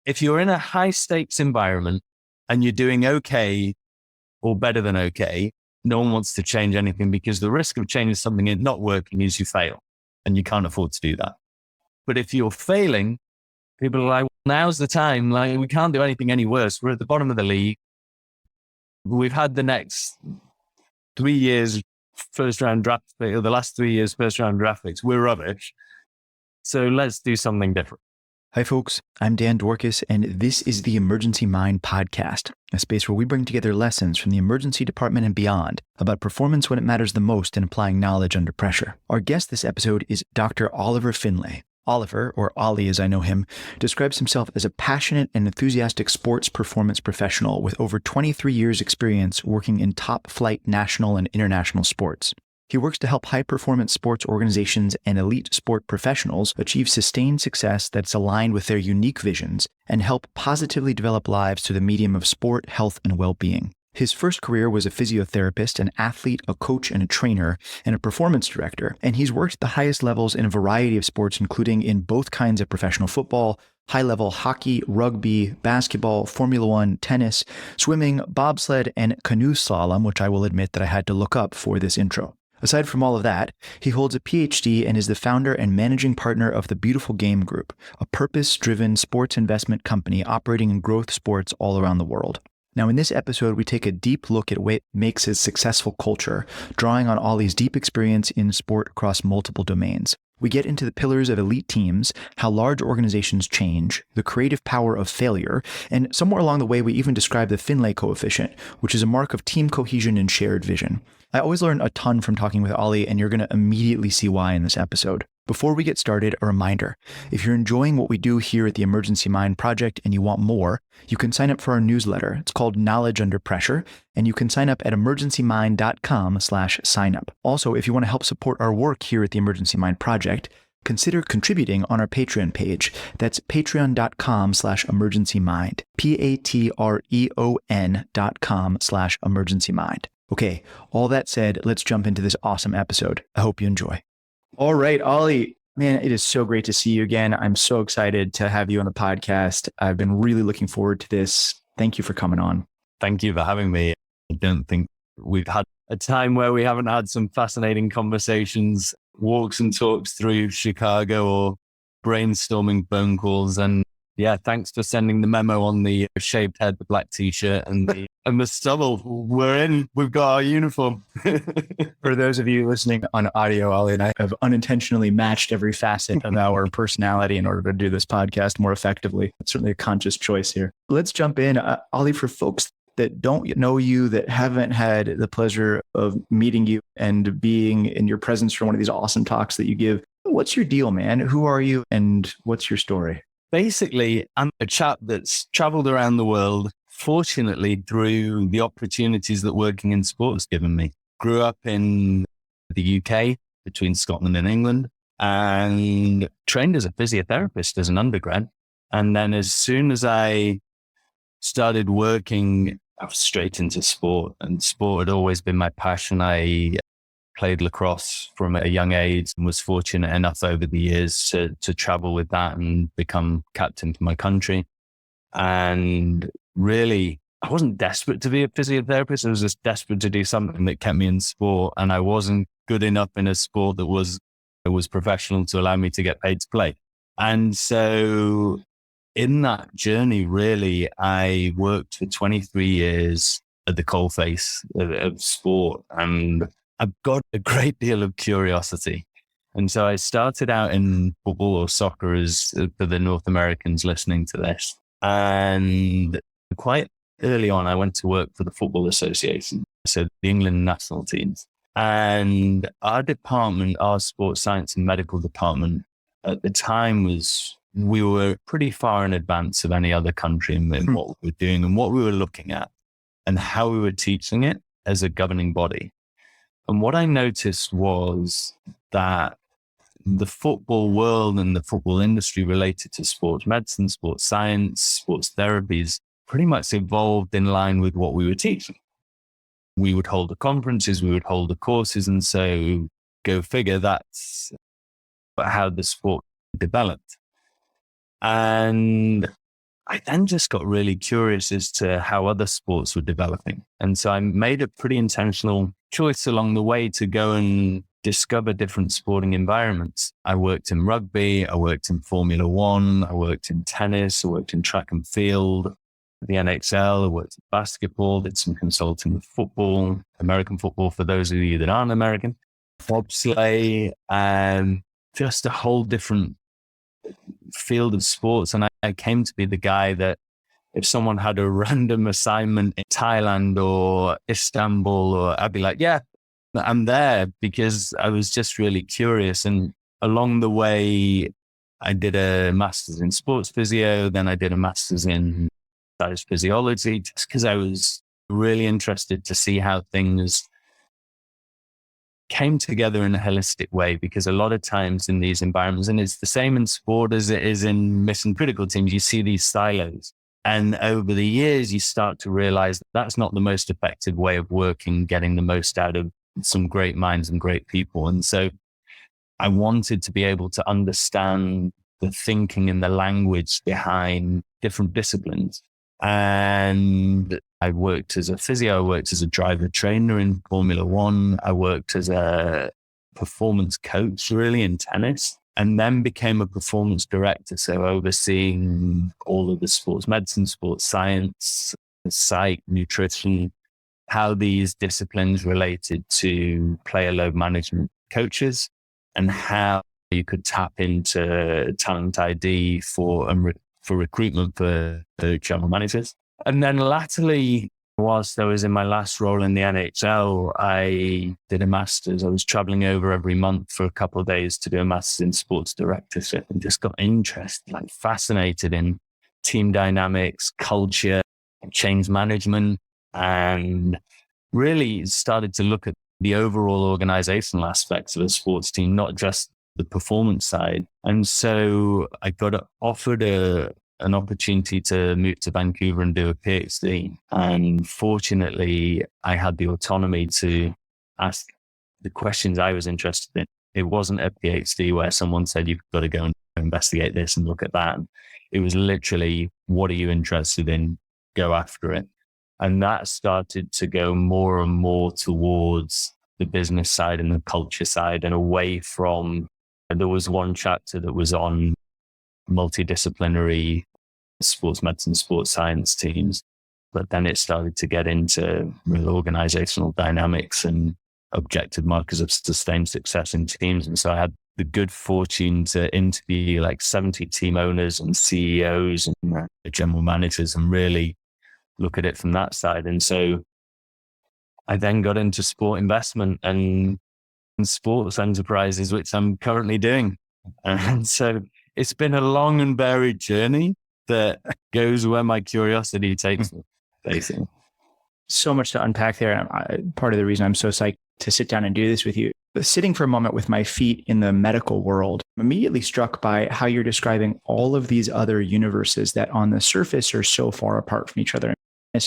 if you're in a high stakes environment and you're doing okay or better than okay, no one wants to change anything because the risk of changing something and not working is you fail, and you can't afford to do that. But if you're failing, people are like, well, now's the time. Like, we can't do anything any worse. We're at the bottom of the league. We've had the next 3 years first round draft pick, or the last 3 years first round draft picks. We're rubbish. So let's do something different. Hi, folks. I'm Dan Dworkis, and this is the Emergency Mind Podcast, a space where we bring together lessons from the emergency department and beyond about performance when it matters the most and applying knowledge under pressure. Our guest this episode is Dr. Oliver Finlay. Oliver, or Ollie as I know him, describes himself as a passionate and enthusiastic sports performance professional with over 23 years' experience working in top-flight national and international sports. He works to help high-performance sports organizations and elite sport professionals achieve sustained success that's aligned with their unique visions and help positively develop lives through the medium of sport, health, and well-being. His first career was a physiotherapist, an athlete, a coach, and a trainer, and a performance director, and he's worked at the highest levels in a variety of sports, including in both kinds of professional football, high-level hockey, rugby, basketball, Formula One, tennis, swimming, bobsled, and canoe slalom, which I will admit that I had to look up for this intro. Aside from all of that, he holds a PhD and is the founder and managing partner of the Beautiful Game Group, a purpose-driven sports investment company operating in growth sports all around the world. Now, in this episode, we take a deep look at what makes his successful culture, drawing on Ollie's deep experience in sport across multiple domains. We get into the pillars of elite teams, how large organizations change, the creative power of failure, and somewhere along the way, we even describe the Finlay Coefficient, which is a mark of team cohesion and shared vision. I always learn a ton from talking with Ollie, and you're going to immediately see why in this episode. Before we get started, a reminder. If you're enjoying what we do here at the Emergency Mind Project and you want more, you can sign up for our newsletter. It's called Knowledge Under Pressure, and you can sign up at emergencymind.com/signup. Also, if you want to help support our work here at the Emergency Mind Project, consider contributing on our Patreon page. That's patreon.com/emergencymind, patreon.com/emergencymind. Okay, all that said, let's jump into this awesome episode. I hope you enjoy. All right, Ollie, man, it is so great to see you again. I'm so excited to have you on the podcast. I've been really looking forward to this. Thank you for coming on. Thank you for having me. I don't think we've had a time where we haven't had some fascinating conversations, walks and talks through Chicago, or brainstorming phone calls. And yeah, thanks for sending the memo on the shaved head, the black t-shirt, and the stubble. We're in. We've got our uniform. For those of you listening on audio, Ollie and I have unintentionally matched every facet of our personality in order to do this podcast more effectively. It's certainly a conscious choice here. Let's jump in. Ollie, for folks that don't know you, that haven't had the pleasure of meeting you and being in your presence for one of these awesome talks that you give, what's your deal, man? Who are you and what's your story? Basically, I'm a chap that's traveled around the world, fortunately, through the opportunities that working in sports given me. Grew up in the UK, between Scotland and England, and trained as a physiotherapist as an undergrad. And then as soon as I started working, I was straight into sport, and sport had always been my passion. I played lacrosse from a young age and was fortunate enough over the years to travel with that and become captain for my country. And really, I wasn't desperate to be a physiotherapist. I was just desperate to do something that kept me in sport. And I wasn't good enough in a sport that was professional to allow me to get paid to play. And so in that journey, really, I worked for 23 years at the coalface of sport, and I've got a great deal of curiosity. And so I started out in football, or soccer as for the North Americans listening to this. And quite early on, I went to work for the Football Association, so the England national teams. And our department, our sports science and medical department at the time we were pretty far in advance of any other country in what we were doing and what we were looking at and how we were teaching it as a governing body. And what I noticed was that the football world and the football industry related to sports medicine, sports science, sports therapies pretty much evolved in line with what we were teaching. We would hold the conferences, we would hold the courses. And so go figure, that's how the sport developed. And I then just got really curious as to how other sports were developing. And so I made a pretty intentional choice along the way to go and discover different sporting environments. I worked in rugby, I worked in Formula One, I worked in tennis, I worked in track and field, the NHL, I worked in basketball, did some consulting with football, American football for those of you that aren't American, bobsleigh, and just a whole different field of sports. And I came to be the guy that if someone had a random assignment in Thailand or Istanbul, or I'd be like, yeah, I'm there, because I was just really curious. And along the way, I did a master's in sports physio. Then I did a master's in exercise physiology, just because I was really interested to see how things came together in a holistic way. Because a lot of times in these environments, and it's the same in sport as it is in mission critical teams, you see these silos. And over the years, you start to realize that that's not the most effective way of working, getting the most out of some great minds and great people. And so I wanted to be able to understand the thinking and the language behind different disciplines. And I worked as a physio, I worked as a driver trainer in Formula One. I worked as a performance coach really in tennis, and then became a performance director. So overseeing all of the sports medicine, sports science, psych, nutrition, how these disciplines related to player load management coaches, and how you could tap into talent ID for recruitment for general managers. And then latterly, whilst I was in my last role in the NHL, I did a master's. I was traveling over every month for a couple of days to do a master's in sports directorship, and just got interested, like fascinated in team dynamics, culture, change management, and really started to look at the overall organizational aspects of a sports team, not just the performance side. And so I got offered an opportunity to move to Vancouver and do a PhD. And fortunately, I had the autonomy to ask the questions I was interested in. It wasn't a PhD where someone said, you've got to go and investigate this and look at that. It was literally, what are you interested in? Go after it. And that started to go more and more towards the business side and the culture side, and away from, there was one chapter that was on multidisciplinary sports medicine, sports science teams. But then it started to get into real organizational dynamics and objective markers of sustained success in teams. And so I had the good fortune to interview like 70 team owners and CEOs and general managers, and really look at it from that side. And so I then got into sport investment and sports enterprises, which I'm currently doing. And so it's been a long and varied journey that goes where my curiosity takes me, basically. So much to unpack there. Part of the reason I'm so psyched to sit down and do this with you. But sitting for a moment with my feet in the medical world, I'm immediately struck by how you're describing all of these other universes that on the surface are so far apart from each other.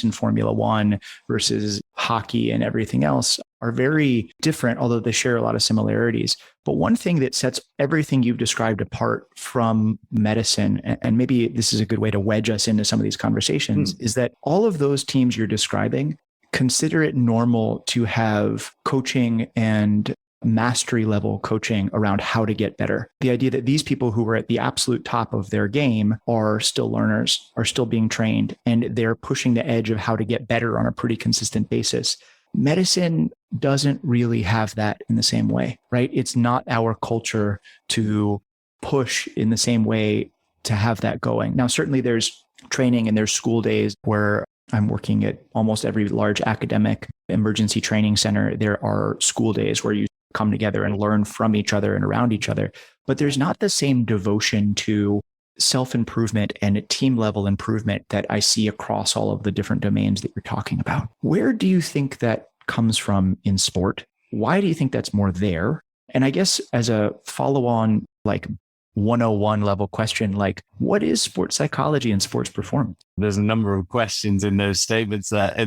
In Formula One versus hockey and everything else are very different, although they share a lot of similarities. But one thing that sets everything you've described apart from medicine, and maybe this is a good way to wedge us into some of these conversations, is that all of those teams you're describing consider it normal to have coaching and mastery level coaching around how to get better. The idea that these people who are at the absolute top of their game are still learners, are still being trained, and they're pushing the edge of how to get better on a pretty consistent basis. Medicine doesn't really have that in the same way, right? It's not our culture to push in the same way to have that going. Now, certainly there's training and there's school days where I'm working at almost every large academic emergency training center. There are school days where you come together and learn from each other and around each other. But there's not the same devotion to self-improvement and team level improvement that I see across all of the different domains that you're talking about. Where do you think that comes from in sport? Why do you think that's more there? And I guess as a follow-on, like 101 level question, like what is sports psychology and sports performance? There's a number of questions in those statements that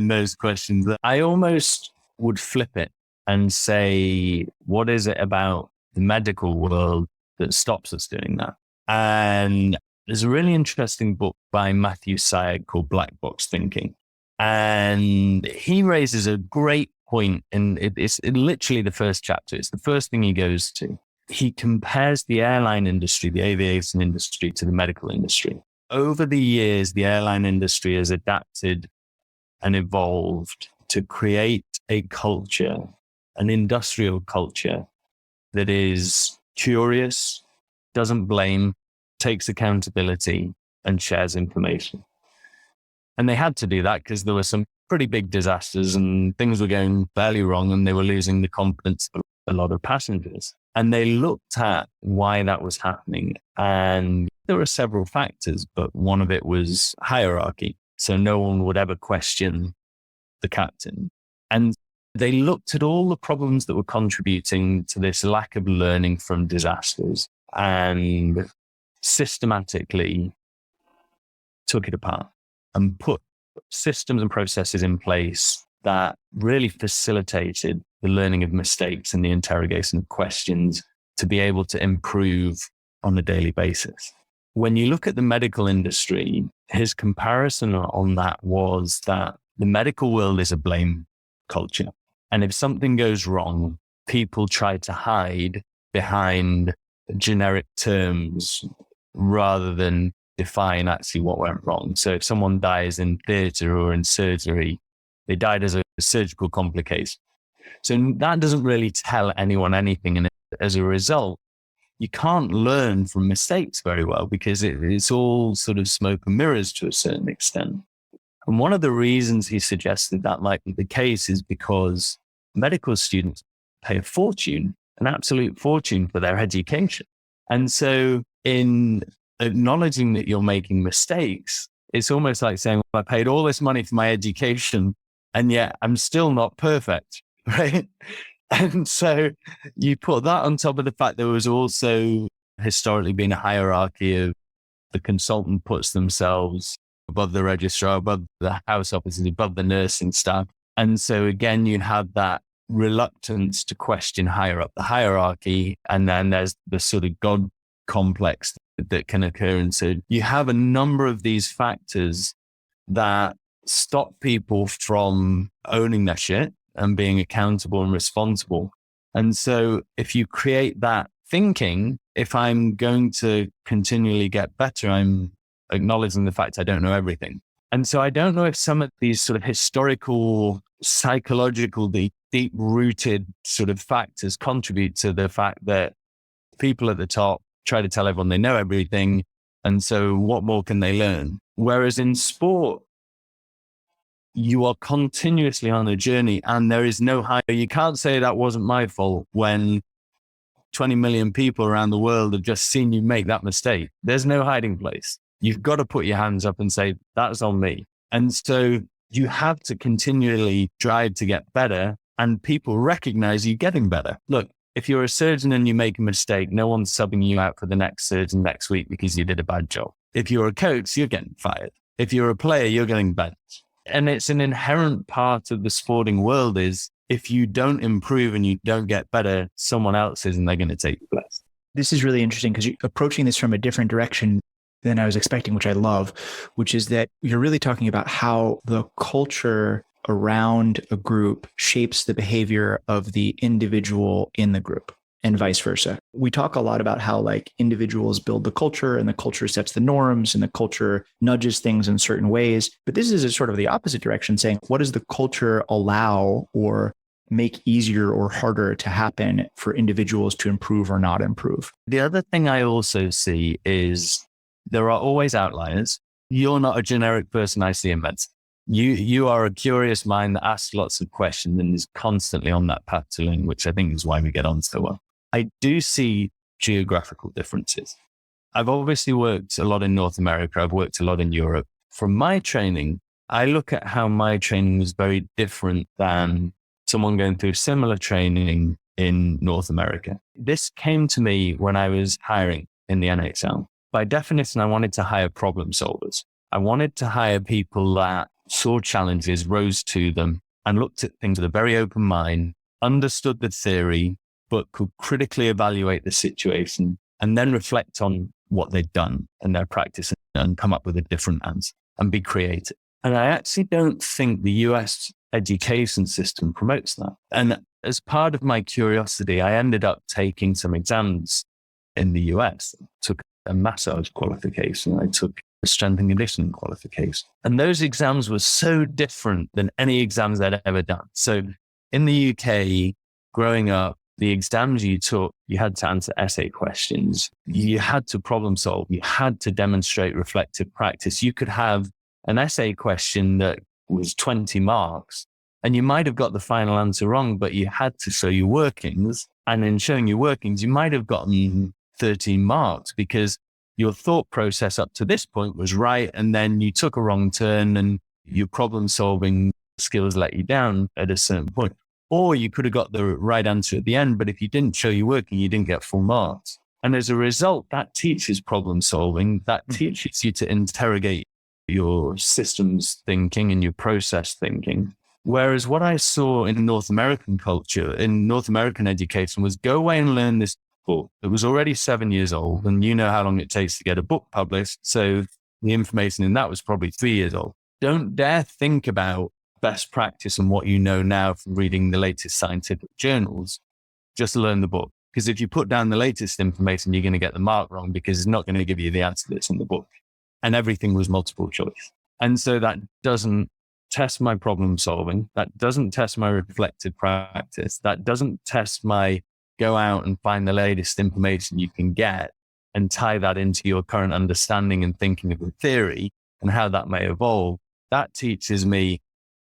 I almost would flip it and say, what is it about the medical world that stops us doing that? And there's a really interesting book by Matthew Syed called Black Box Thinking. And he raises a great point, and it's literally the first chapter. It's the first thing he goes to. He compares the airline industry, the aviation industry, to the medical industry. Over the years, the airline industry has adapted and evolved to create a culture, an industrial culture that is curious, doesn't blame, takes accountability, and shares information. And they had to do that because there were some pretty big disasters and things were going fairly wrong, and they were losing the confidence of a lot of passengers. And they looked at why that was happening. And there were several factors, but one of it was hierarchy. So no one would ever question the captain. And they looked at all the problems that were contributing to this lack of learning from disasters and systematically took it apart and put systems and processes in place that really facilitated the learning of mistakes and the interrogation of questions to be able to improve on a daily basis. When you look at the medical industry, his comparison on that was that the medical world is a blame culture. And if something goes wrong, people try to hide behind generic terms rather than define actually what went wrong. So if someone dies in theatre or in surgery, they died as a surgical complication. So that doesn't really tell anyone anything. And as a result, you can't learn from mistakes very well because it's all sort of smoke and mirrors to a certain extent. And one of the reasons he suggested that might be the case is because medical students pay a fortune, an absolute fortune for their education. And so in acknowledging that you're making mistakes, it's almost like saying, well, I paid all this money for my education and yet I'm still not perfect, right? And so you put that on top of the fact there was also historically been a hierarchy of the consultant puts themselves above the registrar, above the house officers, above the nursing staff. And so again, you have that reluctance to question higher up the hierarchy. And then there's the sort of God complex that can occur. And so you have a number of these factors that stop people from owning their shit and being accountable and responsible. And so if you create that thinking, if I'm going to continually get better, I'm acknowledging the fact I don't know everything. And so I don't know if some of these sort of historical, psychological, deep-rooted sort of factors contribute to the fact that people at the top try to tell everyone they know everything. And so what more can they learn? Whereas in sport, you are continuously on a journey and there is no high. You can't say that wasn't my fault when 20 million people around the world have just seen you make that mistake. There's no hiding place. You've got to put your hands up and say, that's on me. And so you have to continually drive to get better and people recognize you getting better. Look, if you're a surgeon and you make a mistake, no one's subbing you out for the next surgeon next week because you did a bad job. If you're a coach, you're getting fired. If you're a player, you're getting benched. And it's an inherent part of the sporting world is if you don't improve and you don't get better, someone else is and they're going to take your place. This is really interesting because you're approaching this from a different direction than I was expecting, which I love, which is that you're really talking about how the culture around a group shapes the behavior of the individual in the group and vice versa. We talk a lot about how like individuals build the culture and the culture sets the norms and the culture nudges things in certain ways. But this is a sort of the opposite direction saying, what does the culture allow or make easier or harder to happen for individuals to improve or not improve? The other thing I also see is there are always outliers. You're not a generic person I see in medicine. You are a curious mind that asks lots of questions and is constantly on that path to learning, which I think is why we get on so well. I do see geographical differences. I've obviously worked a lot in North America. I've worked a lot in Europe. From my training, I look at how my training was very different than someone going through similar training in North America. This came to me when I was hiring in the NHL. By definition, I wanted to hire problem solvers. I wanted to hire people that saw challenges, rose to them, and looked at things with a very open mind, understood the theory, but could critically evaluate the situation and then reflect on what they'd done in their practice and come up with a different answer and be creative. And I actually don't think the US education system promotes that. And as part of my curiosity, I ended up taking some exams in the US. I took a massage qualification. I took a strength and conditioning qualification. And those exams were so different than any exams I'd ever done. So in the UK, growing up, the exams you took, you had to answer essay questions. You had to problem solve. You had to demonstrate reflective practice. You could have an essay question that was 20 marks and you might have got the final answer wrong, but you had to show your workings. And in showing your workings, you might have gotten 13 marks because your thought process up to this point was right. And then you took a wrong turn and your problem solving skills let you down at a certain point. Or you could have got the right answer at the end, but if you didn't show your working, you didn't get full marks. And as a result, that teaches problem solving. That teaches you to interrogate your systems thinking and your process thinking. Whereas what I saw in North American culture, in North American education, was go away and learn this book. It was already 7 years old, and you know how long it takes to get a book published. So the information in that was probably 3 years old. Don't dare think about best practice and what you know now from reading the latest scientific journals. Just learn the book. Because if you put down the latest information, you're going to get the mark wrong because it's not going to give you the answer that's in the book. And everything was multiple choice. And so that doesn't test my problem solving. That doesn't test my reflective practice. That doesn't test my go out and find the latest information you can get and tie that into your current understanding and thinking of the theory and how that may evolve. That teaches me,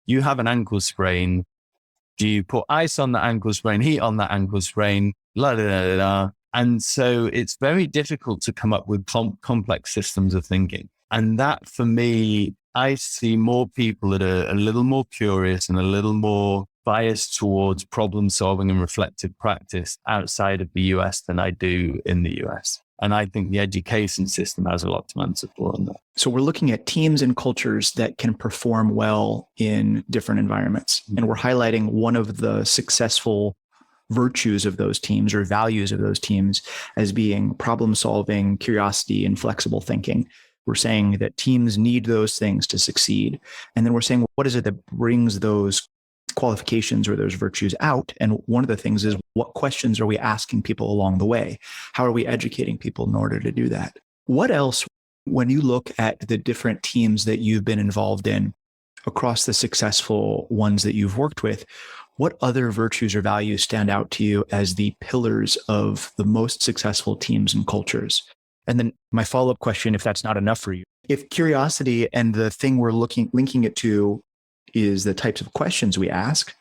you have an ankle sprain. Do you put ice on the ankle sprain, heat on that ankle sprain, la da da da. And so it's very difficult to come up with complex systems of thinking. And that for me, I see more people that are a little more curious and a little more biased towards problem solving and reflective practice outside of the US than I do in the US. And I think the education system has a lot to answer for on that. So we're looking at teams and cultures that can perform well in different environments. And we're highlighting one of the successful virtues of those teams or values of those teams as being problem solving, curiosity, and flexible thinking. We're saying that teams need those things to succeed. And then we're saying, what is it that brings those qualifications or those virtues out? And one of the things is, what questions are we asking people along the way? How are we educating people in order to do that? What else, when you look at the different teams that you've been involved in across the successful ones that you've worked with, what other virtues or values stand out to you as the pillars of the most successful teams and cultures? And then my follow-up question, if that's not enough for you, if curiosity and the thing we're linking it to is the types of questions we ask,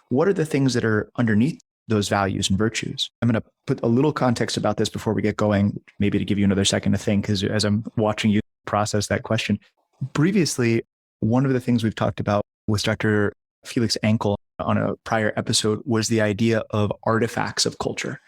what are the things that are underneath those values and virtues? I'm going to put a little context about this before we get going, maybe to give you another second to think, because as I'm watching you process that question. Previously, one of the things we've talked about with Dr. Felix Ankel on a prior episode was the idea of artifacts of culture,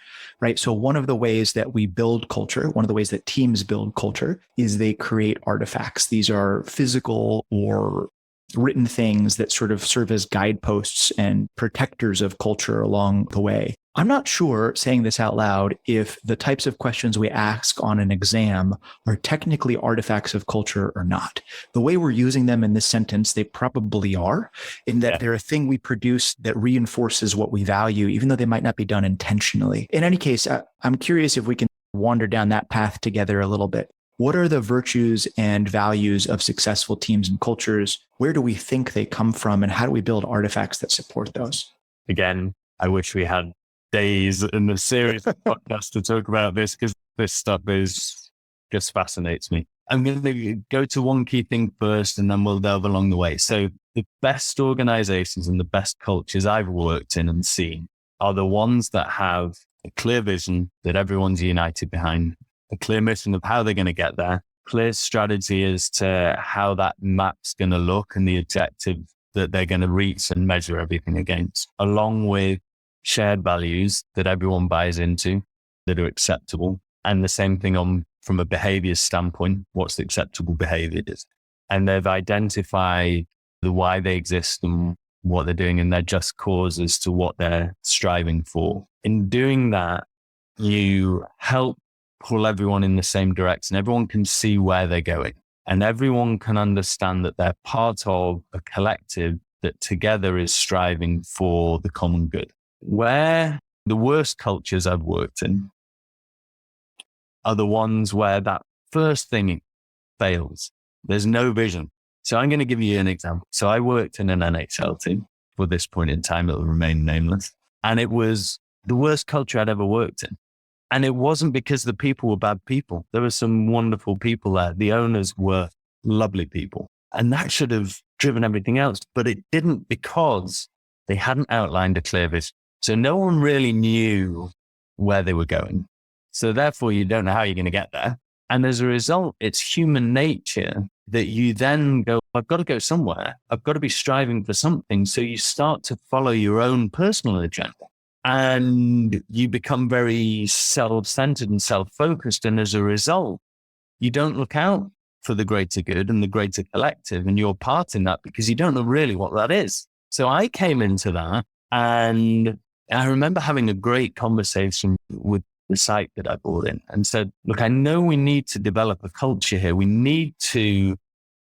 right? So one of the ways that we build culture, one of the ways that teams build culture is they create artifacts. These are physical or written things that sort of serve as guideposts and protectors of culture along the way. I'm not sure, saying this out loud, if the types of questions we ask on an exam are technically artifacts of culture or not. The way we're using them in this sentence, they probably are, in that they're a thing we produce that reinforces what we value, even though they might not be done intentionally. In any case, I'm curious if we can wander down that path together a little bit. What are the virtues and values of successful teams and cultures? Where do we think they come from? And how do we build artifacts that support those? Again, I wish we had days in the series of podcasts to talk about this, because this stuff just fascinates me. I'm going to go to one key thing first, and then we'll delve along the way. So the best organizations and the best cultures I've worked in and seen are the ones that have a clear vision that everyone's united behind, a clear mission of how they're going to get there, clear strategy as to how that map's going to look and the objective that they're going to reach and measure everything against, along with shared values that everyone buys into that are acceptable. And the same thing from a behavior standpoint, what's the acceptable behavior is. And they've identified the why they exist and what they're doing and their just cause as to what they're striving for. In doing that, you help pull everyone in the same direction. Everyone can see where they're going, and everyone can understand that they're part of a collective that together is striving for the common good. Where the worst cultures I've worked in are the ones where that first thing fails. There's no vision. So I'm going to give you an example. So I worked in an NHL team. For this point in time, it will remain nameless. And it was the worst culture I'd ever worked in. And it wasn't because the people were bad people. There were some wonderful people there. The owners were lovely people. And that should have driven everything else. But it didn't, because they hadn't outlined a clear vision. So no one really knew where they were going. So therefore, you don't know how you're going to get there. And as a result, it's human nature that you then go, I've got to go somewhere. I've got to be striving for something. So you start to follow your own personal agenda, and you become very self-centered and self-focused. And as a result, you don't look out for the greater good and the greater collective and your part in that, because you don't know really what that is. So I came into that, and I remember having a great conversation with the site that I bought in and said, look, I know we need to develop a culture here. We need to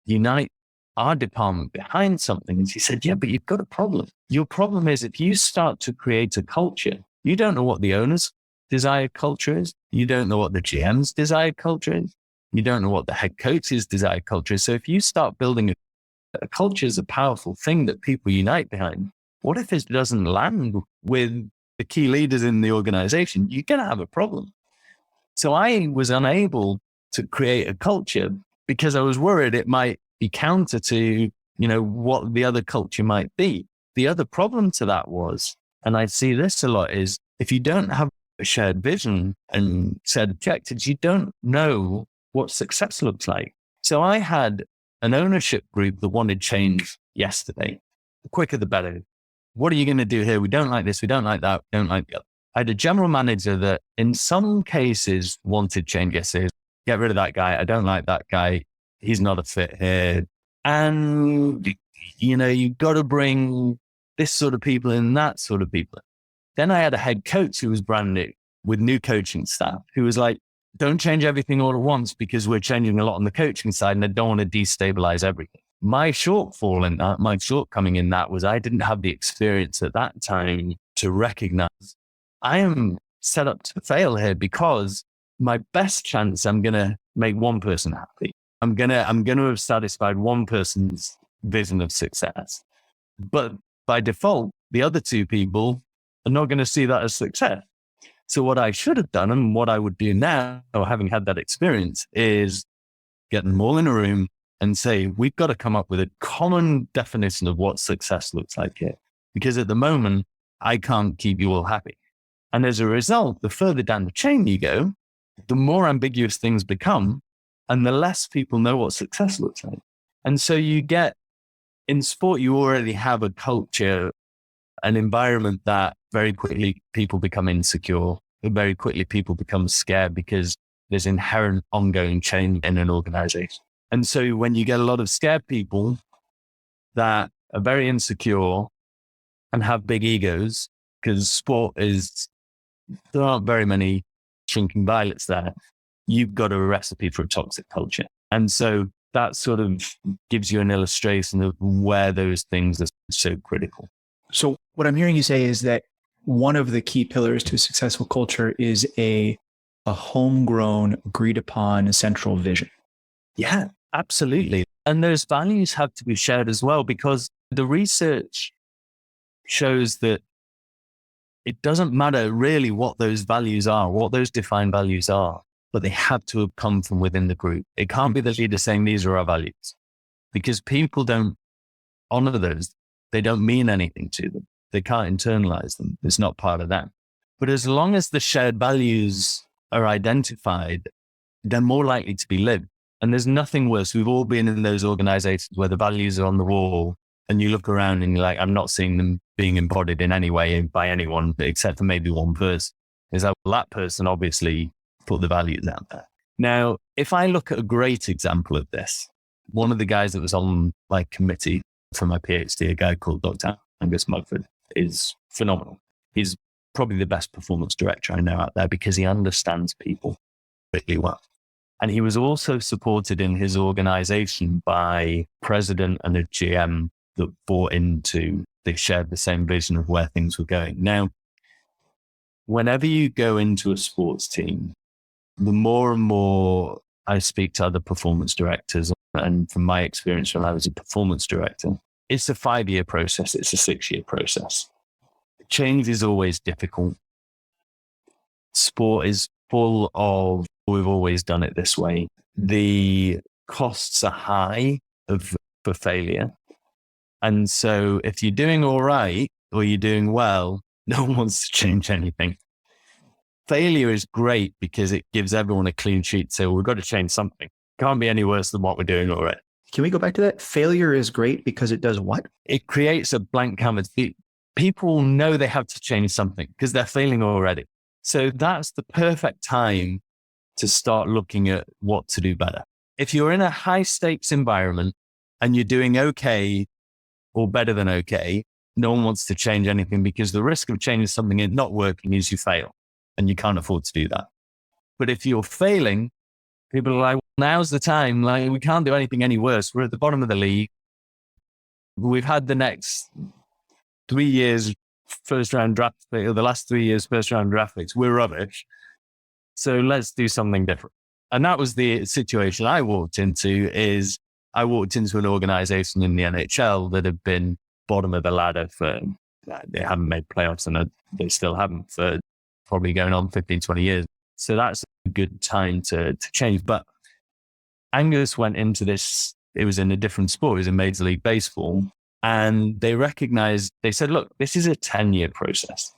unite our department behind something. And she said, yeah, but you've got a problem. Your problem is, if you start to create a culture, you don't know what the owner's desired culture is. You don't know what the GM's desired culture is. You don't know what the head coach's desired culture is. So if you start building a culture is a powerful thing that people unite behind. What if it doesn't land with the key leaders in the organization? You're going to have a problem. So I was unable to create a culture because I was worried it might be counter to, what the other culture might be. The other problem to that was, and I see this a lot, is if you don't have a shared vision and shared objectives, you don't know what success looks like. So I had an ownership group that wanted change yesterday. The quicker, the better. What are you going to do here? We don't like this. We don't like that. We don't like the other. I had a general manager that in some cases wanted change yesterday. Get rid of that guy. I don't like that guy. He's not a fit here. And, you've got to bring this sort of people in, that sort of people. Then I had a head coach who was brand new with new coaching staff, who was like, don't change everything all at once, because we're changing a lot on the coaching side and I don't want to destabilize everything. My shortfall in that, my shortcoming in that, was I didn't have the experience at that time to recognize I am set up to fail here, because my best chance, I'm going to make one person happy. I'm going to have satisfied one person's vision of success. But by default, the other two people are not going to see that as success. So what I should have done, and what I would do now, having had that experience, is get them all in a room and say, we've got to come up with a common definition of what success looks like here. Because at the moment, I can't keep you all happy. And as a result, the further down the chain you go, the more ambiguous things become, and the less people know what success looks like. And so you get, in sport, you already have a culture, an environment that very quickly people become insecure. Very quickly people become scared, because there's inherent ongoing change in an organization. And so when you get a lot of scared people that are very insecure and have big egos, because sport is, there aren't very many shrinking violets there, you've got a recipe for a toxic culture. And so that sort of gives you an illustration of where those things are so critical. So what I'm hearing you say is that one of the key pillars to a successful culture is a homegrown, agreed upon central vision. Yeah, absolutely. And those values have to be shared as well, because the research shows that it doesn't matter really what those values are, what those defined values are, but they have to have come from within the group. It can't be the leader saying these are our values, because people don't honor those. They don't mean anything to them. They can't internalize them. It's not part of them. But as long as the shared values are identified, they're more likely to be lived. And there's nothing worse. We've all been in those organizations where the values are on the wall and you look around and you're like, I'm not seeing them being embodied in any way by anyone except for maybe one person. Is that, well, that person obviously put the values out there. Now, if I look at a great example of this, one of the guys that was on my committee for my PhD, a guy called Dr. Angus Mugford, is phenomenal. He's probably the best performance director I know out there, because he understands people. really well. And he was also supported in his organization by president and a GM that bought into, they shared the same vision of where things were going. Now, whenever you go into a sports team, the more and more I speak to other performance directors, and from my experience when I was a performance director, it's a 5-year process. It's a 6-year process. Change is always difficult. Sport is full of, we've always done it this way. The costs are high for failure. And so if you're doing all right or you're doing well, no one wants to change anything. Failure is great because it gives everyone a clean sheet. So we've got to change something. Can't be any worse than what we're doing already. Can we go back to that? Failure is great because it does what? It creates a blank canvas. People know they have to change something because they're failing already. So that's the perfect time to start looking at what to do better. If you're in a high stakes environment and you're doing okay or better than okay, no one wants to change anything because the risk of changing something and not working is you fail and you can't afford to do that. But if you're failing, people are like, well, now's the time. Like, we can't do anything any worse. We're at the bottom of the league. We've had the next 3 years first round draft pick, or the last 3 years first round draft picks. We're rubbish. So let's do something different. And that was the situation I walked into. I walked into an organization in the NHL that had been bottom of the ladder for, they haven't made playoffs and they still haven't for probably going on 15, 20 years. So that's a good time to change. But Angus went into this, it was in a different sport, it was in Major League Baseball. And they recognized, they said, look, this is a 10-year process.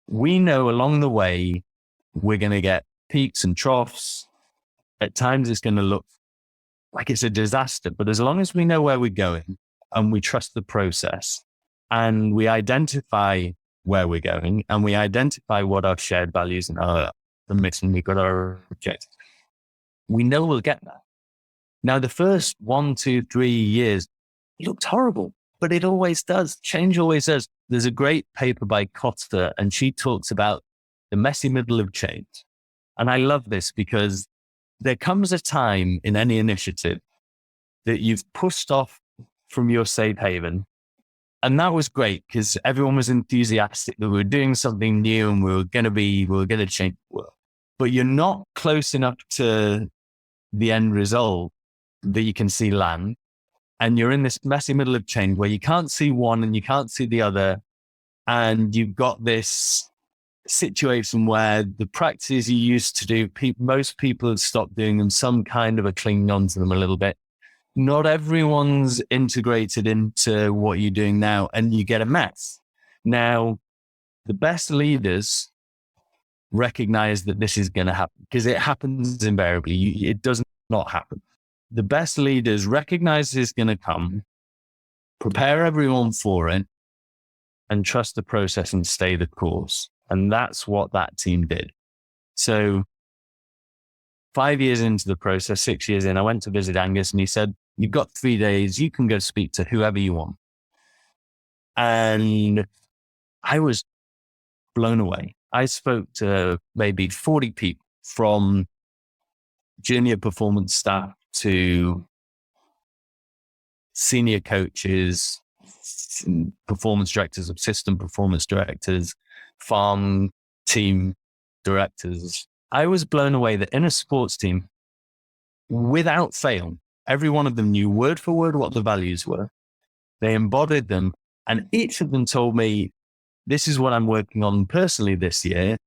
We know along the way, we're going to get peaks and troughs. At times it's going to look like it's a disaster, but as long as we know where we're going and we trust the process and we identify where we're going and we identify what our shared values and our mission, we've got our objectives, we know we'll get there. Now, the first 1, 2, 3 years, it looked horrible, but it always does. Change always does. There's a great paper by Costa, and she talks about the messy middle of change. And I love this because there comes a time in any initiative that you've pushed off from your safe haven. And that was great because everyone was enthusiastic that we were doing something new and we were going to change the world. But you're not close enough to the end result that you can see land. And you're in this messy middle of change where you can't see one and you can't see the other. And you've got this situation where the practices you used to do, most people have stopped doing them. Some kind of are clinging on to them a little bit. Not everyone's integrated into what you're doing now, and you get a mess. Now, the best leaders recognize that this is going to happen because it happens invariably. It does not happen. The best leaders recognize it's going to come, prepare everyone for it, and trust the process and stay the course. And that's what that team did. So 5 years into the process, 6 years in, I went to visit Angus and he said, you've got 3 days, you can go speak to whoever you want. And I was blown away. I spoke to maybe 40 people, from junior performance staff to senior coaches, performance directors, assistant performance directors, farm team directors. I was blown away that in a sports team, without fail, every one of them knew word for word what the values were. They embodied them. And each of them told me, this is what I'm working on personally this year.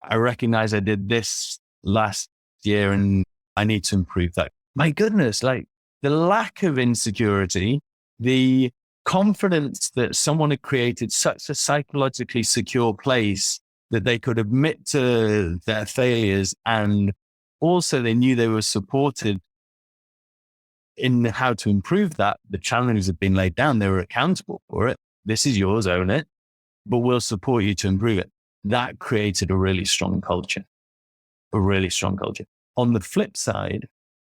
I recognize I did this last year and I need to improve that. My goodness, like the lack of insecurity, the confidence that someone had created such a psychologically secure place that they could admit to their failures, and also they knew they were supported in how to improve that. The challenges had been laid down. They were accountable for it. This is yours, own it, but we'll support you to improve it. That created a really strong culture, On the flip side,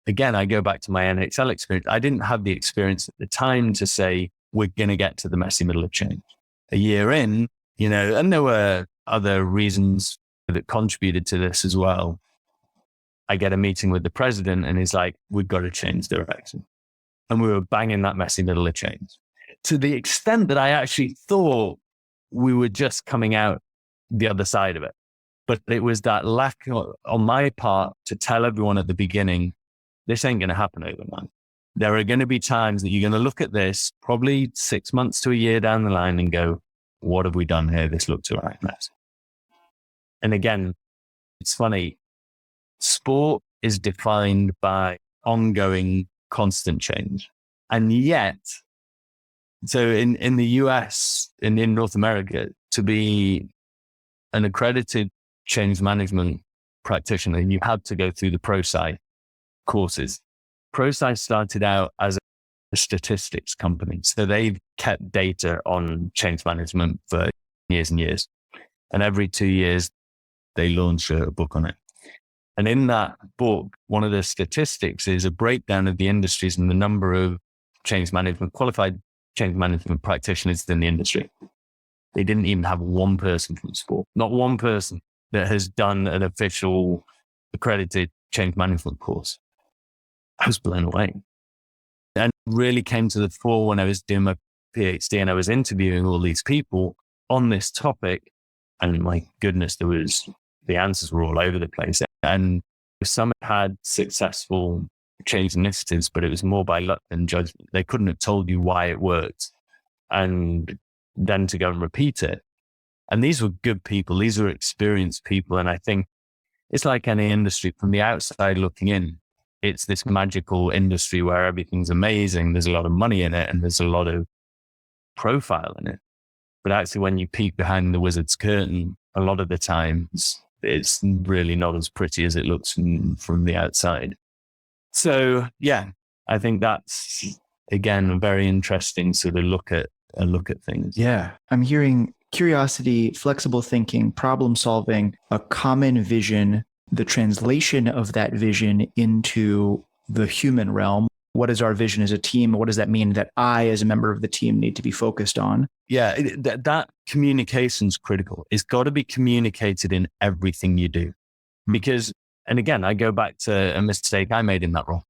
again, I go back to my NHL experience. I didn't have the experience at the time to say, we're going to get to the messy middle of change. A year in, and there were other reasons that contributed to this as well. I get a meeting with the president and he's like, we've got to change direction. And we were banging that messy middle of change to the extent that I actually thought we were just coming out the other side of it. But it was that lack on my part to tell everyone at the beginning, this ain't going to happen overnight. There are going to be times that you're going to look at this probably 6 months to a year down the line and go, what have we done here? This looks a right mess. And again, it's funny. Sport is defined by ongoing, constant change. And yet, so in the US and in North America, to be an accredited change management practitioner, you had to go through the ProSci courses. ProSci started out as a statistics company. So they've kept data on change management for years and years. And every 2 years, they launch a book on it. And in that book, one of the statistics is a breakdown of the industries and the number of qualified change management practitioners in the industry. They didn't even have one person from sport, not one person that has done an official accredited change management course. I was blown away. And it really came to the fore when I was doing my PhD and I was interviewing all these people on this topic. And my goodness, the answers were all over the place. And some had successful change initiatives, but it was more by luck than judgment. They couldn't have told you why it worked. And then to go and repeat it. And these were good people. These were experienced people. And I think it's like any industry from the outside looking in. It's this magical industry where everything's amazing. There's a lot of money in it and there's a lot of profile in it. But actually, when you peek behind the wizard's curtain, a lot of the times it's really not as pretty as it looks from the outside. So yeah, I think that's, again, a very interesting sort of look at things. Yeah. I'm hearing curiosity, flexible thinking, problem solving, a common vision, the translation of that vision into the human realm. What is our vision as a team? What does that mean that I, as a member of the team, need to be focused on? Yeah, that communication's critical. It's got to be communicated in everything you do. Because, and again, I go back to a mistake I made in that role.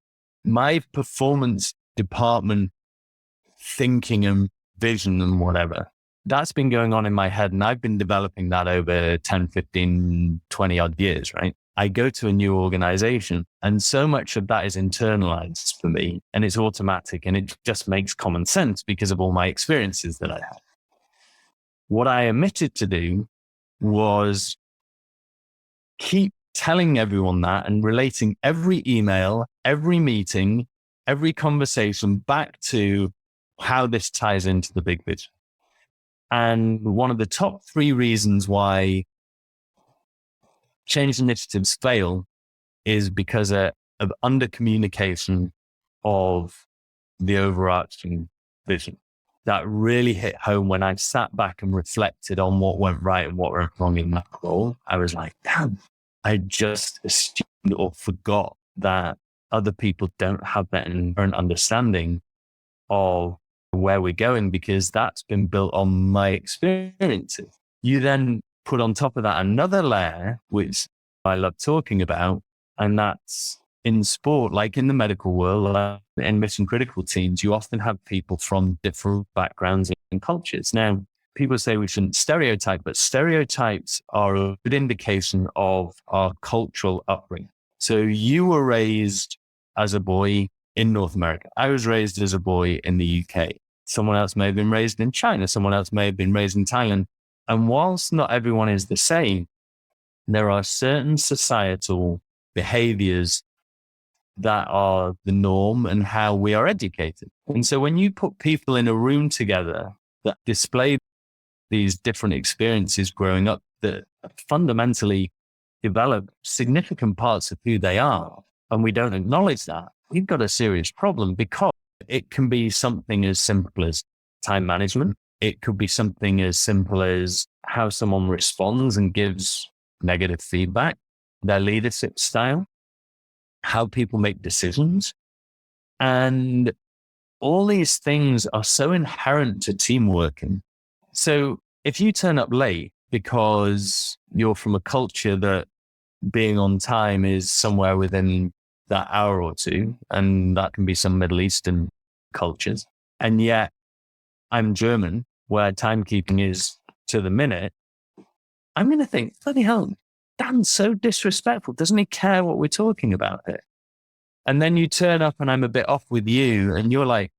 My performance department thinking and vision and whatever, that's been going on in my head. And I've been developing that over 10, 15, 20 odd years, right? I go to a new organization and so much of that is internalized for me and it's automatic and it just makes common sense because of all my experiences that I have. What I omitted to do was keep telling everyone that and relating every email, every meeting, every conversation back to how this ties into the big vision. And one of the top 3 reasons why change initiatives fail is because of under communication of the overarching vision. That really hit home when I sat back and reflected on what went right and what went wrong in that role. I was like, damn, I just assumed or forgot that other people don't have that inherent understanding of where we're going because that's been built on my experiences. You then put on top of that another layer, which I love talking about, and that's in sport, like in the medical world, in mission critical teams, you often have people from different backgrounds and cultures. Now, people say we shouldn't stereotype, but stereotypes are a good indication of our cultural upbringing. So you were raised as a boy in North America. I was raised as a boy in the UK. Someone else may have been raised in China. Someone else may have been raised in Thailand. And whilst not everyone is the same, there are certain societal behaviors that are the norm and how we are educated. And so when you put people in a room together that display these different experiences growing up that fundamentally develop significant parts of who they are, and we don't acknowledge that, we've got a serious problem because it can be something as simple as time management. It could be something as simple as how someone responds and gives negative feedback, their leadership style, how people make decisions. And all these things are so inherent to team working. So if you turn up late because you're from a culture that being on time is somewhere within that hour or two. And that can be some Middle Eastern cultures. And yet I'm German, where timekeeping is to the minute. I'm going to think, bloody hell, Dan's so disrespectful. Doesn't he care what we're talking about here? And then you turn up and I'm a bit off with you and you're like,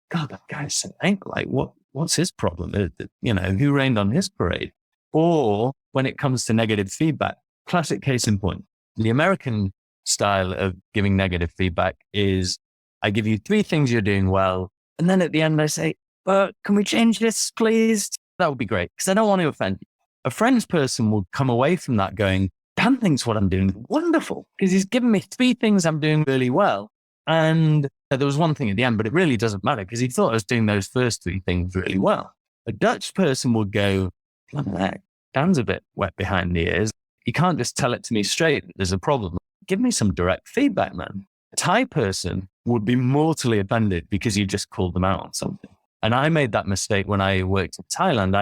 God, that guy's so angry. Like, what's his problem? Who rained on his parade? Or when it comes to negative feedback, classic case in point, the American style of giving negative feedback is I give you 3 things you're doing well. And then at the end I say, can we change this, please? That would be great. Because I don't want to offend you. A friend's person will come away from that going, Dan thinks what I'm doing is wonderful because he's given me 3 things I'm doing really well. And there was one thing at the end, but it really doesn't matter because he thought I was doing those first 3 things really well. A Dutch person will go, Dan's a bit wet behind the ears. You can't just tell it to me straight. There's a problem. Give me some direct feedback, man. A Thai person would be mortally offended because you just called them out on something. And I made that mistake when I worked in Thailand.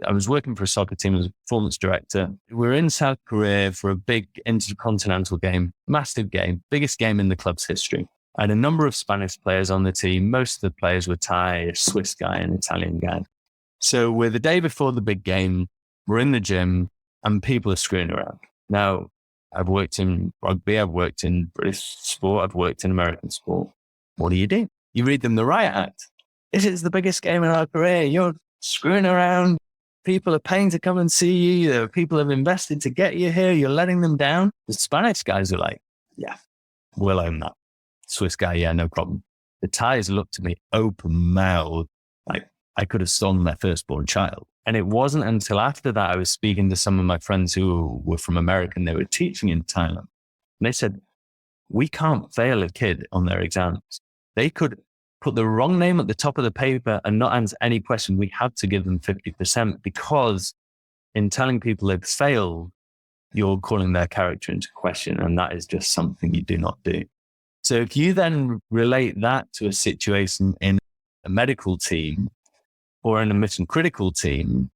I was working for a soccer team as a performance director. We were in South Korea for a big intercontinental game, massive game, biggest game in the club's history. I had a number of Spanish players on the team. Most of the players were Thai, a Swiss guy, an Italian guy. So we're the day before the big game. We're in the gym and people are screwing around. Now, I've worked in rugby. I've worked in British sport. I've worked in American sport. What do? You read them the riot act. This is the biggest game in our career. You're screwing around. People are paying to come and see you. There are people who have invested to get you here. You're letting them down. The Spanish guys are like, yeah, we'll own that. Swiss guy, yeah, no problem. The Thais looked at me open mouthed, like I could have stolen their firstborn child. And it wasn't until after that I was speaking to some of my friends who were from America and they were teaching in Thailand. And they said, we can't fail a kid on their exams. They could put the wrong name at the top of the paper and not answer any question. We have to give them 50% because in telling people they've failed, you're calling their character into question. And that is just something you do not do. So if you then relate that to a situation in a medical team or in a mission critical team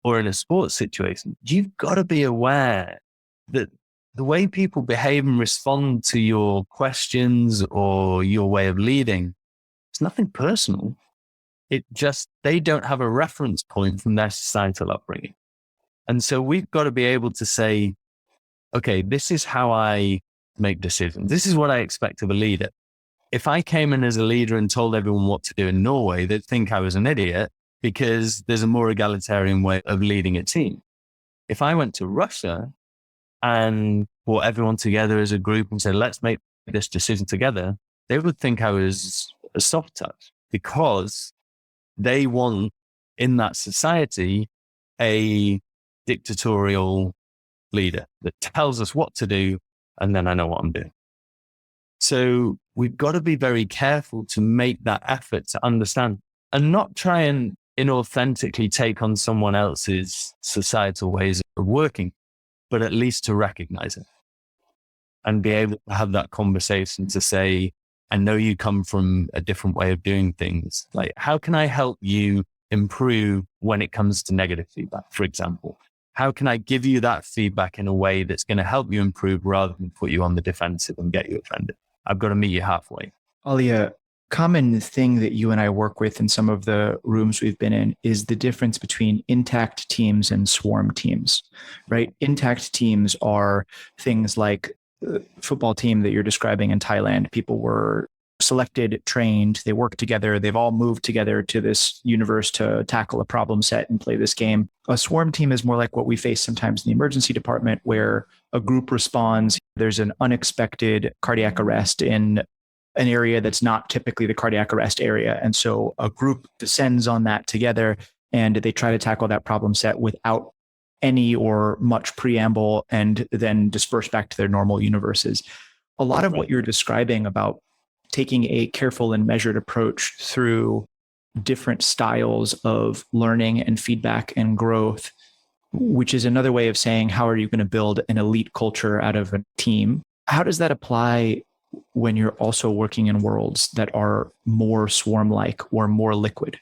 or in a sports situation, you've got to be aware that the way people behave and respond to your questions or your way of leading, it's nothing personal. They don't have a reference point from their societal upbringing. And so we've got to be able to say, okay, this is how I make decisions. This is what I expect of a leader. If I came in as a leader and told everyone what to do in Norway, they'd think I was an idiot because there's a more egalitarian way of leading a team. If I went to Russia and brought everyone together as a group and said, let's make this decision together, they would think I was a soft touch because they want in that society a dictatorial leader that tells us what to do and then I know what I'm doing. So we've got to be very careful to make that effort to understand and not try and inauthentically take on someone else's societal ways of working, but at least to recognize it and be able to have that conversation to say, I know you come from a different way of doing things. Like, how can I help you improve when it comes to negative feedback, for example? How can I give you that feedback in a way that's going to help you improve rather than put you on the defensive and get you offended? I've got to meet you halfway. Ali, a common thing that you and I work with in some of the rooms we've been in is the difference between intact teams and swarm teams, right? Intact teams are things like the football team that you're describing in Thailand. People were selected, trained, they work together. They've all moved together to this universe to tackle a problem set and play this game. A swarm team is more like what we face sometimes in the emergency department, where a group responds. There's an unexpected cardiac arrest in an area that's not typically the cardiac arrest area. And so a group descends on that together and they try to tackle that problem set without any or much preamble and then disperse back to their normal universes. A lot of what you're describing about taking a careful and measured approach through different styles of learning and feedback and growth, which is another way of saying, how are you going to build an elite culture out of a team? How does that apply when you're also working in worlds that are more swarm-like or more liquid?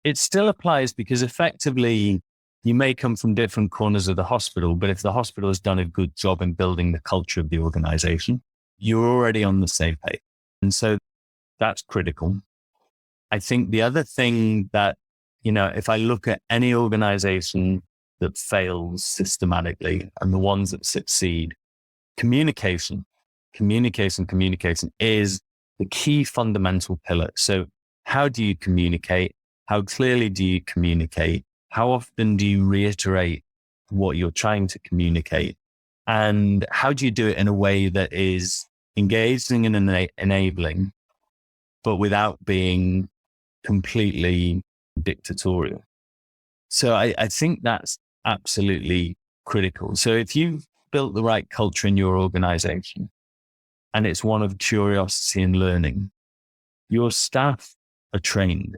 It still applies because effectively You may come from different corners of the hospital, but if the hospital has done a good job in building the culture of the organization, you're already on the same page. And so that's critical. I think the other thing that, if I look at any organization that fails systematically and the ones that succeed, communication is the key fundamental pillar. So how do you communicate? How clearly do you communicate? How often do you reiterate what you're trying to communicate? And how do you do it in a way that is engaging and enabling, but without being completely dictatorial? So I think that's absolutely critical. So if you've built the right culture in your organization and it's one of curiosity and learning, your staff are trained.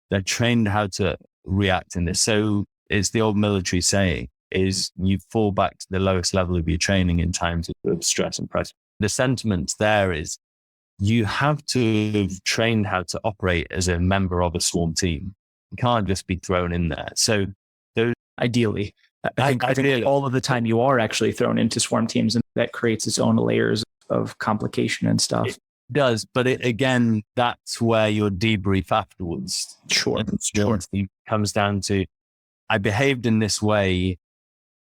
They're trained how to react in this. So it's the old military saying is you fall back to the lowest level of your training in times of stress and pressure. The sentiment there is you have to have trained how to operate as a member of a swarm team. You can't just be thrown in there. So those Ideally, I think all of the time you are actually thrown into swarm teams, and that creates its own layers of complication and stuff. It does, but again, that's where your debrief afterwards. Sure. Comes down to, I behaved in this way,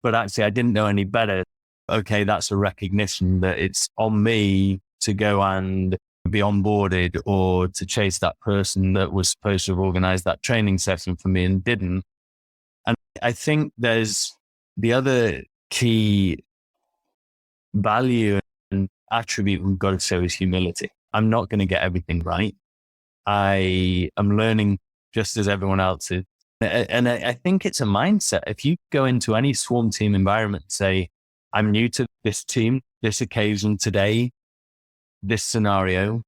but actually I didn't know any better. Okay, that's a recognition that it's on me to go and be onboarded or to chase that person that was supposed to have organized that training session for me and didn't. And I think there's the other key value and attribute we've got to show is humility. I'm not going to get everything right. I am learning just as everyone else is. And I think it's a mindset. If you go into any swarm team environment and say, I'm new to this team, this occasion today, this scenario,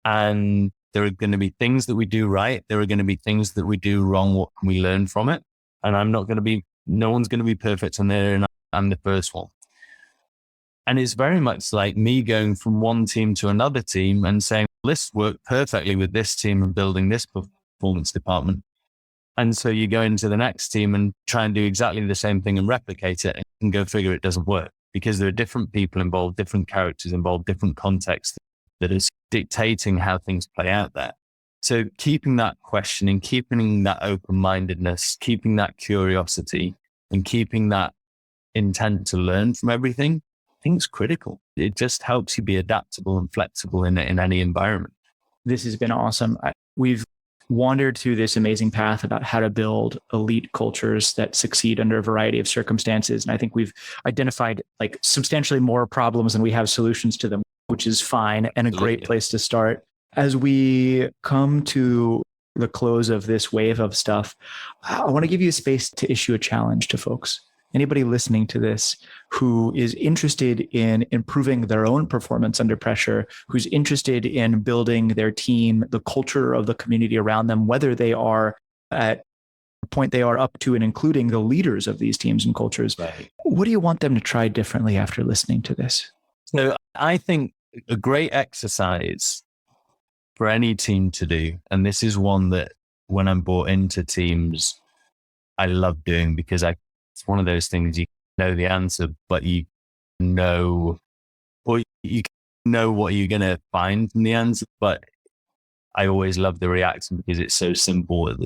and there are going to be things that we do right. There are going to be things that we do wrong. What can we learn from it? And no one's going to be perfect on there, and I'm the first one. And it's very much like me going from one team to another team and saying, this worked perfectly with this team and building this performance department. And so you go into the next team and try and do exactly the same thing and replicate it and go figure it doesn't work because there are different people involved, different characters involved, different contexts that is dictating how things play out there. So keeping that questioning, keeping that open-mindedness, keeping that curiosity and keeping that intent to learn from everything, I think is critical. It just helps you be adaptable and flexible in any environment. This has been awesome. We've wandered through this amazing path about how to build elite cultures that succeed under a variety of circumstances. And I think we've identified like substantially more problems than we have solutions to them, which is fine and a great place to start. As we come to the close of this wave of stuff, I want to give you a space to issue a challenge to folks. Anybody listening to this who is interested in improving their own performance under pressure, who's interested in building their team, the culture of the community around them, whether they are at the point they are up to and including the leaders of these teams and cultures, right. What do you want them to try differently after listening to this? So I think a great exercise for any team to do, and this is one that when I'm brought into teams, I love doing because it's one of those things you know the answer, but you know, or you know what you're going to find from the answer. But I always love the reaction because it's so simple at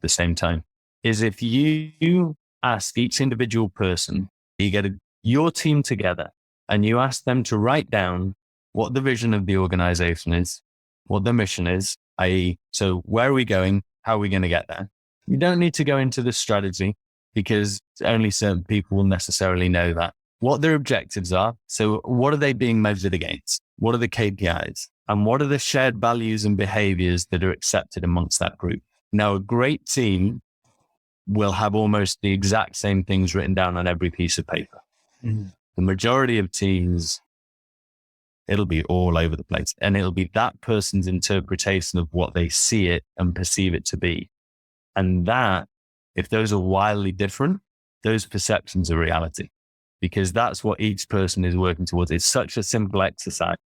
the same time. Is if you ask each individual person, you get your team together and you ask them to write down what the vision of the organization is, what the mission is, i.e., so where are we going? How are we going to get there? You don't need to go into the strategy because only certain people will necessarily know that. What their objectives are. So what are they being measured against? What are the KPIs? And what are the shared values and behaviors that are accepted amongst that group? Now, a great team will have almost the exact same things written down on every piece of paper. Mm. The majority of teams, it'll be all over the place. And it'll be that person's interpretation of what they see it and perceive it to be. And that, if those are wildly different, those perceptions are reality because that's what each person is working towards. It's such a simple exercise,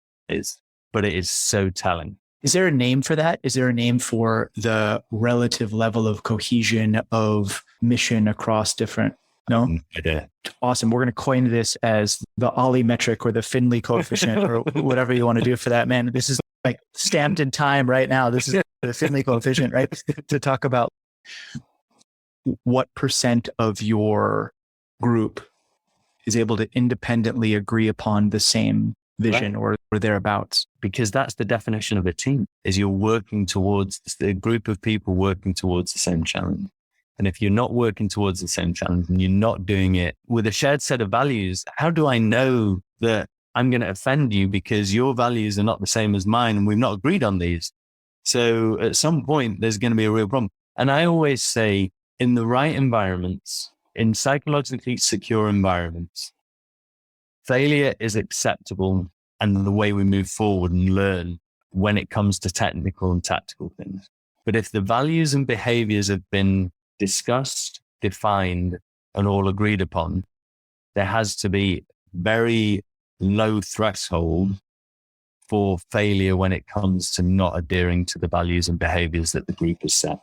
but it is so telling. Is there a name for that? Is there a name for the relative level of cohesion of mission across different? No? Awesome. We're going to coin this as the Ollie metric or the Finlay coefficient or whatever you want to do for that, man. This is like stamped in time right now. This is the Finlay coefficient, right? To talk about what percent of your group is able to independently agree upon the same vision or thereabouts. Because that's the definition of a team, is you're working towards the group of people working towards the same challenge. And if you're not working towards the same challenge and you're not doing it with a shared set of values, how do I know that I'm going to offend you because your values are not the same as mine and we've not agreed on these? So at some point, there's going to be a real problem. And I always say, in the right environments, in psychologically secure environments, failure is acceptable and the way we move forward and learn when it comes to technical and tactical things. But if the values and behaviors have been discussed, defined, and all agreed upon, there has to be very low threshold for failure when it comes to not adhering to the values and behaviors that the group has set.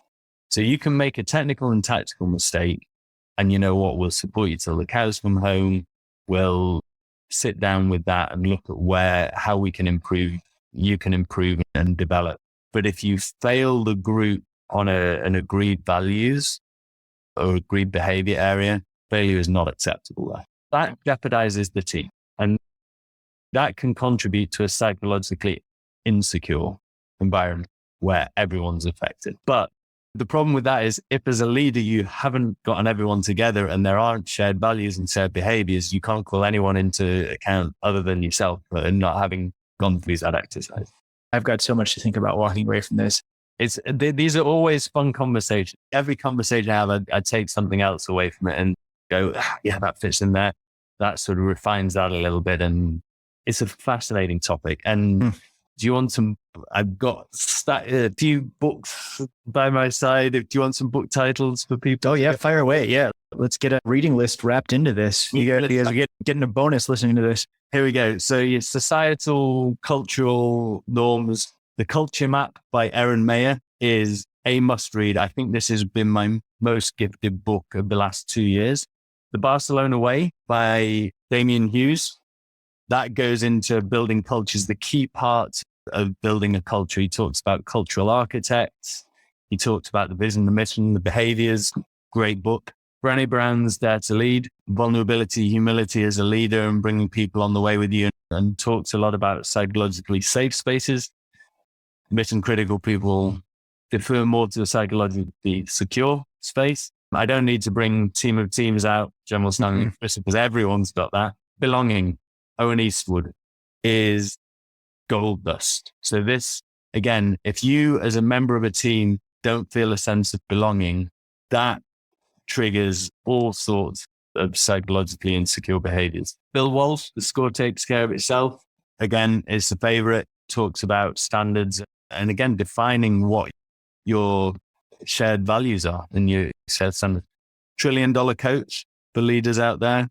So you can make a technical and tactical mistake, and you know what, we'll support you till the cows come home. We'll sit down with that and look at how we can improve, you can improve and develop. But if you fail the group on an agreed values or agreed behavior area, failure is not acceptable there. That jeopardizes the team. And that can contribute to a psychologically insecure environment where everyone's affected. But the problem with that is if as a leader, you haven't gotten everyone together and there aren't shared values and shared behaviors, you can't call anyone into account other than yourself and not having gone through that exercise. I've got so much to think about walking away from this. These are always fun conversations. Every conversation I have, I take something else away from it and go, yeah, that fits in there. That sort of refines that a little bit. And it's a fascinating topic. And do you want some, I've got a few books by my side. Do you want some book titles for people? Oh yeah, fire away. Yeah. Let's get a reading list wrapped into this. You guys are getting a bonus listening to this. Here we go. So your societal, cultural norms, The Culture Map by Erin Mayer is a must read. I think this has been my most gifted book of the last 2 years. The Barcelona Way by Damien Hughes. That goes into building cultures, the key part of building a culture. He talks about cultural architects. He talks about the vision, the mission, the behaviors. Great book. Brené Brown's Dare to Lead, vulnerability, humility as a leader and bringing people on the way with you, and talks a lot about psychologically safe spaces. Mission critical people defer more to a psychologically secure space. I don't need to bring Team of Teams out, General Stanley, because everyone's got that. Belonging, Owen Eastwood, is gold dust. So this, again, if you as a member of a team don't feel a sense of belonging, that triggers all sorts of psychologically insecure behaviors. Bill Walsh, The Score Takes Care of Itself, again, is a favorite, talks about standards and again, defining what your shared values are and your shared standards. $1 Trillion Coach for leaders out there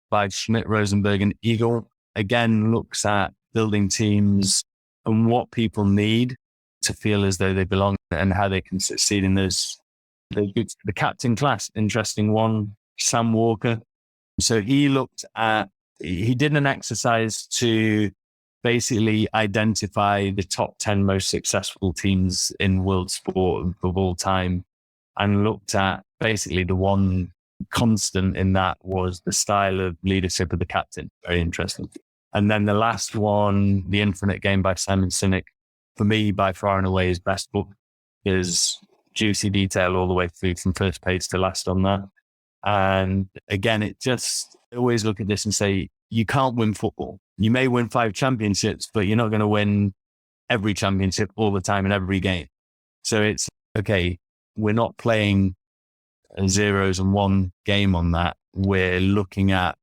by Schmidt, Rosenberg and Eagle, again, looks at building teams and what people need to feel as though they belong and how they can succeed in those. The captain class, interesting one, Sam Walker. So he did an exercise to basically identify the top 10 most successful teams in world sport of all time and looked at basically the one constant in that was the style of leadership of the captain. Very interesting. And then the last one, The Infinite Game by Simon Sinek, for me, by far and away his best book, is juicy detail all the way through from first page to last on that. And again, I always look at this and say, you can't win football. You may win 5 championships, but you're not going to win every championship all the time in every game. So it's, okay, we're not playing a 0s and 1 game on that. We're looking at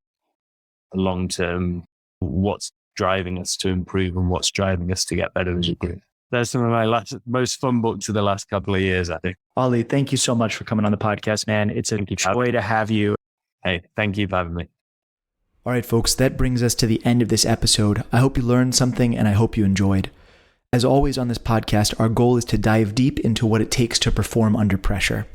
long-term, what's driving us to improve and what's driving us to get better as a group. That's some of my most fun books of the last couple of years, I think. Ollie, thank you so much for coming on the podcast, man. It's a joy to have you. Hey, thank you for having me. All right, folks, that brings us to the end of this episode. I hope you learned something and I hope you enjoyed. As always on this podcast, our goal is to dive deep into what it takes to perform under pressure.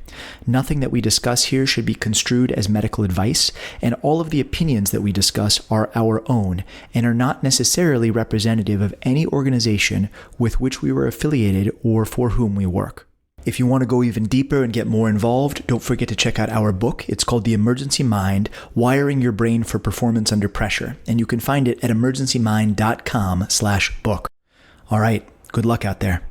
Nothing that we discuss here should be construed as medical advice, and all of the opinions that we discuss are our own and are not necessarily representative of any organization with which we were affiliated or for whom we work. If you want to go even deeper and get more involved, don't forget to check out our book. It's called The Emergency Mind: Wiring Your Brain for Performance Under Pressure, and you can find it at emergencymind.com/book. All right, good luck out there.